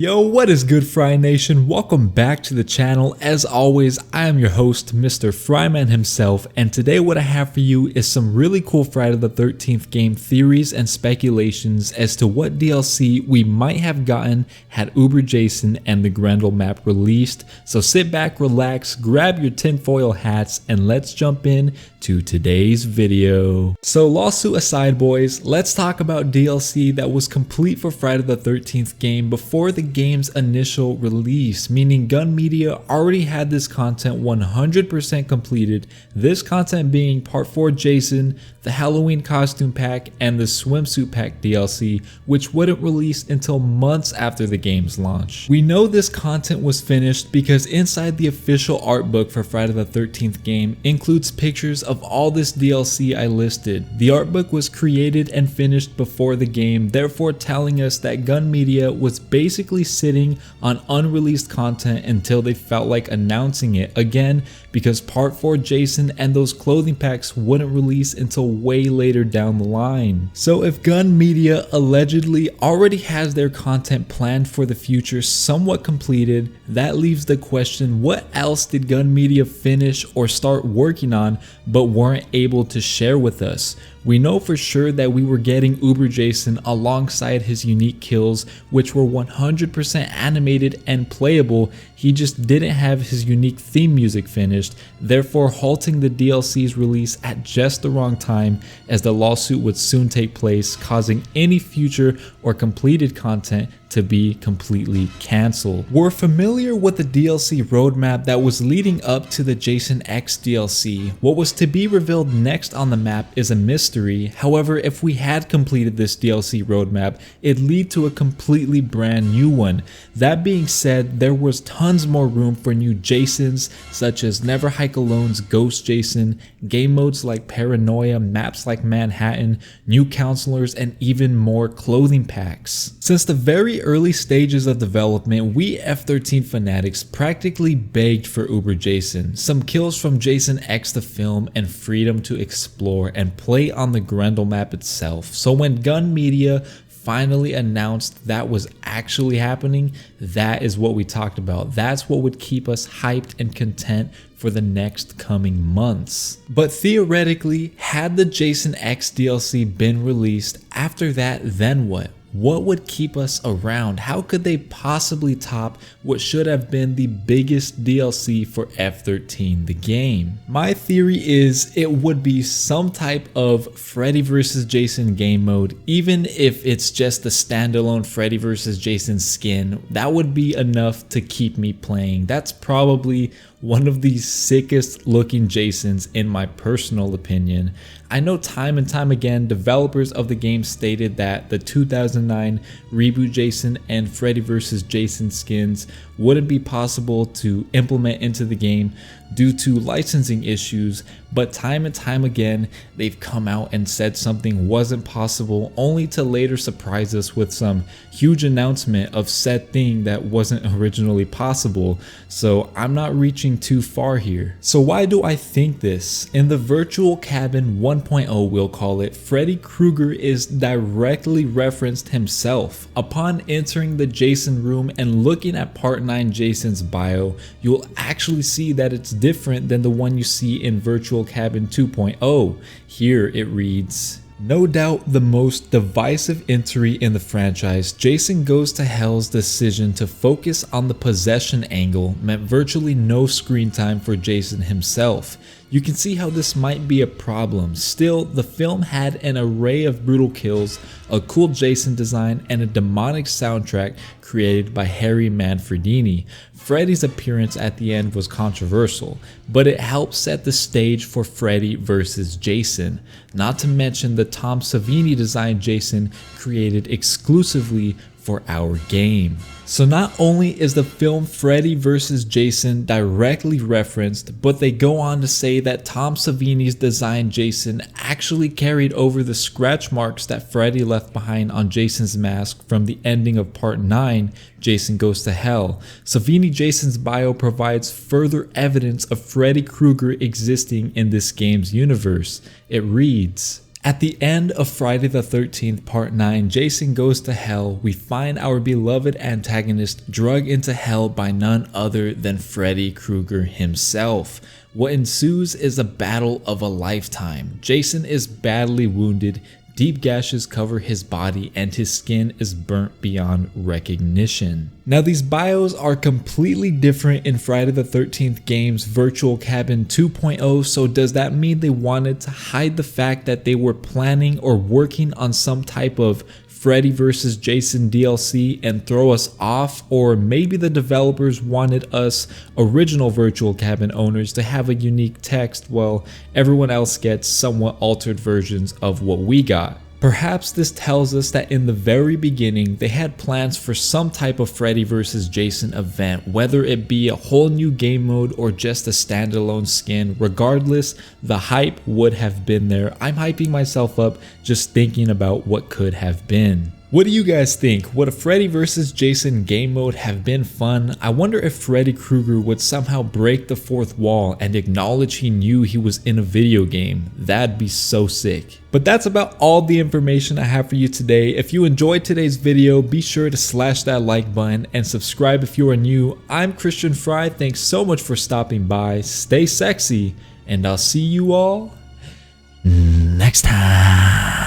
Yo, what is good, Fry Nation? Welcome back to the channel. As always, I am your host, Mr. Fryman himself, and today what I have for you is some really cool Friday the 13th game theories and speculations as to what DLC we might have gotten had Uber Jason and the Grendel map released. So sit back, relax, grab your tinfoil hats, and let's jump in to today's video. So lawsuit aside, boys, let's talk about DLC that was complete for Friday the 13th game before the game's initial release, meaning Gun Media already had this content 100% completed, this content being Part 4 Jason, the Halloween costume pack, and the swimsuit pack DLC, which wouldn't release until months after the game's launch. We know this content was finished because inside the official art book for Friday the 13th game includes pictures of all this DLC I listed. The art book was created and finished before the game, therefore telling us that Gun Media was basically sitting on unreleased content until they felt like announcing it again, because Part 4 Jason and those clothing packs wouldn't release until way later down the line. So if Gun Media allegedly already has their content planned for the future somewhat completed, that leaves the question, what else did Gun Media finish or start working on but weren't able to share with us? We know for sure that we were getting Uber Jason alongside his unique kills, which were 100% animated and playable. He just didn't have his unique theme music finished, therefore halting the DLC's release at just the wrong time, as the lawsuit would soon take place, causing any future or completed content to be completely cancelled. We're familiar with the DLC roadmap that was leading up to the Jason X DLC. What was to be revealed next on the map is a mystery. However, if we had completed this DLC roadmap, it'd lead to a completely brand new one. That being said, there was tons more room for new Jasons, such as Never Hike Alone's Ghost Jason, game modes like Paranoia, maps like Manhattan, new counselors, and even more clothing packs. Since the very early stages of development, we F13 fanatics practically begged for Uber Jason, some kills from Jason X the film, and freedom to explore and play on the Grendel map itself. So when Gun Media finally announced that was actually happening, that is what we talked about. That's what would keep us hyped and content for the next coming months. But theoretically, had the Jason X DLC been released after that, then what? What would keep us around? How could they possibly top what should have been the biggest DLC for F13 the game? My theory is it would be some type of Freddy vs. Jason game mode, even if it's just the standalone Freddy vs. Jason skin. That would be enough to keep me playing. That's probably one of the sickest looking Jasons in my personal opinion. I know time and time again developers of the game stated that the 2009 reboot Jason and Freddy vs. Jason skins wouldn't be possible to implement into the game due to licensing issues, but time and time again they've come out and said something wasn't possible, only to later surprise us with some huge announcement of said thing that wasn't originally possible. So I'm not reaching too far here. So why do I think this? In the Virtual Cabin 1.0, we'll call it, Freddy Krueger is directly referenced himself. Upon entering the Jason room and looking at Part 9 Jason's bio, you'll actually see that it's different than the one you see in Virtual Cabin 2.0. Here it reads, "No doubt the most divisive entry in the franchise, Jason Goes to Hell's decision to focus on the possession angle meant virtually no screen time for Jason himself. You can see how this might be a problem. Still, the film had an array of brutal kills, a cool Jason design, and a demonic soundtrack created by Harry Manfredini. Freddy's appearance at the end was controversial, but it helped set the stage for Freddy vs. Jason. Not to mention the Tom Savini designed Jason created exclusively for our game." So not only is the film Freddy vs. Jason directly referenced, but they go on to say that Tom Savini's designed Jason actually carried over the scratch marks that Freddy left behind on Jason's mask from the ending of Part 9, Jason Goes to Hell. Savini Jason's bio provides further evidence of Freddy Krueger existing in this game's universe. It reads, At the end of Friday the 13th Part 9, Jason Goes to Hell, we find our beloved antagonist drugged into hell by none other than Freddy Krueger himself. What ensues is a battle of a lifetime. Jason is badly wounded, deep gashes cover his body, and his skin is burnt beyond recognition. Now these bios are completely different in Friday the 13th game's Virtual Cabin 2.0, so does that mean they wanted to hide the fact that they were planning or working on some type of Freddy vs. Jason DLC and throw us off? Or maybe the developers wanted us original Virtual Cabin owners to have a unique text while everyone else gets somewhat altered versions of what we got. Perhaps this tells us that in the very beginning they had plans for some type of Freddy vs. Jason event, whether it be a whole new game mode or just a standalone skin. Regardless, the hype would have been there. I'm hyping myself up just thinking about what could have been. What do you guys think? Would a Freddy vs. Jason game mode have been fun? I wonder if Freddy Krueger would somehow break the fourth wall and acknowledge he knew he was in a video game. That'd be so sick. But that's about all the information I have for you today. If you enjoyed today's video, be sure to slash that like button and subscribe if you are new. I'm Imchristianfry. Thanks so much for stopping by. Stay sexy, and I'll see you all next time.